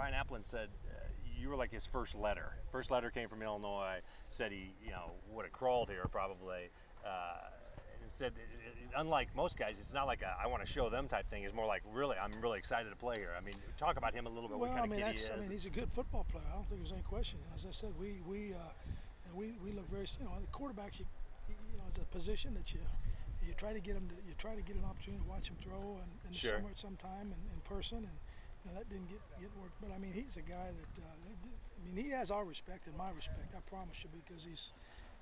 Brian Applin said you were like his first letter. First letter came from Illinois. Said he, would have crawled here probably. And said, unlike most guys, it's not like a I want to show them type thing. It's more like I'm really excited to play here. I mean, talk about him a little bit. Well, what kind of kid he is. I mean, he's a good football player. I don't think there's any question. As I said, we look very, the quarterbacks, it's a position that you try to get him you try to get an opportunity to watch him throw and Sure. somewhere at some time in person, and that didn't get work. But I mean, he's a guy that he has our respect and my respect. I promise you, because he's,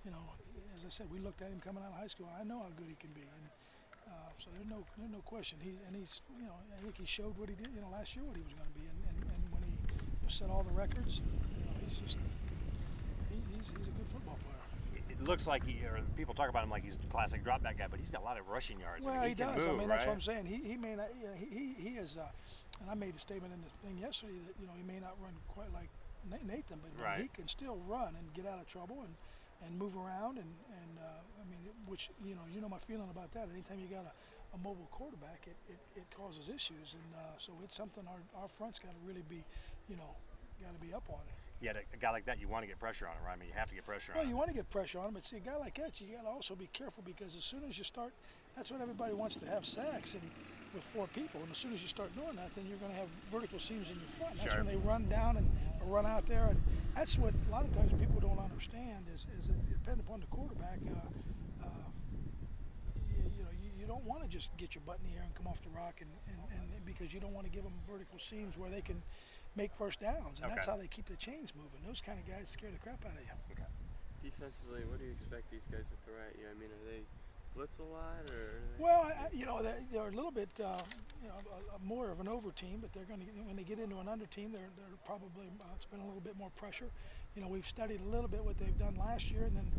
as I said, we looked at him coming out of high school. I know how good he can be, and so there's no question. He's I think he showed what he did last year, what he was going to be, and when he set all the records, he's just he's a good football player. It looks like people talk about him like he's a classic drop back guy, but he's got a lot of rushing yards. Well, I mean, he can does. move, That's right? what I'm saying. He may not. He is. And I made a statement in the thing yesterday that he may not run quite like Nathan, but Right. he can still run and get out of trouble and move around and which my feeling about that. Anytime you got a mobile quarterback, it causes issues, and so it's something our front's got to really be, got to be up on. Yeah, a guy like that, you want to get pressure on him, right? I mean, you have to get pressure on Well, him. you want to get pressure on him, but see, a guy like that, you got to also be careful, because as soon as you start, that's what everybody wants to have sacks and with 4 people, and as soon as you start doing that, then you're going to have vertical seams in your front. That's Sure. when they run down or run out there, and that's what a lot of times people don't understand is it depends upon the quarterback. You don't want to just get your butt in the air and come off the rock, and because you don't want to give them vertical seams where they can make first downs, and that's Okay. how they keep the chains moving. Those kind of guys scare the crap out of you. Okay. Defensively, what do you expect these guys to throw at you? I mean, are they blitz a lot, or? Well, they're a little bit, more of an over team, but they're going to, when they get into an under team, they're probably it's been a little bit more pressure. We've studied a little bit what they've done last year, and then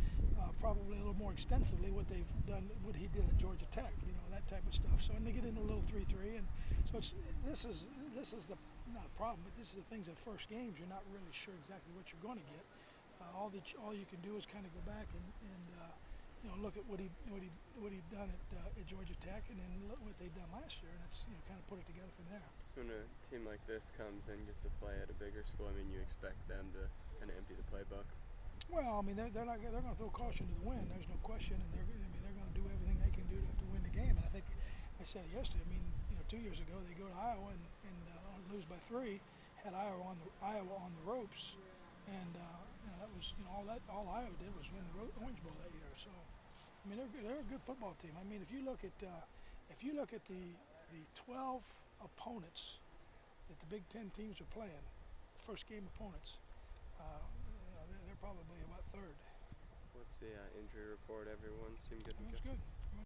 probably a little more extensively what they've done, what he did at Georgia Tech, that type of stuff. So, and they get into a little 3-3, and so this is the not a problem, but this is the things at first games. You're not really sure exactly what you're going to get. All you can do is kind of go back and look at what he done at Georgia Tech, and then look what they've done last year, and it's kind of put it together from there. When a team like this comes and gets to play at a bigger school, I mean, you expect them to kind of empty the playbook. Well, I mean, they're going to throw caution to the wind. There's no question, and they're going to do everything they can do to win the game. And I think I said it yesterday. I mean, 2 years ago they go to Iowa and lose by 3, had Iowa on the ropes, and that was all Iowa did was win the Orange Bowl that year. So, I mean, they're a good football team. I mean, if you look at the 12 opponents that the Big Ten teams are playing, first game opponents, they're probably about third. What's the injury report? Everyone seemed good to It was go? good.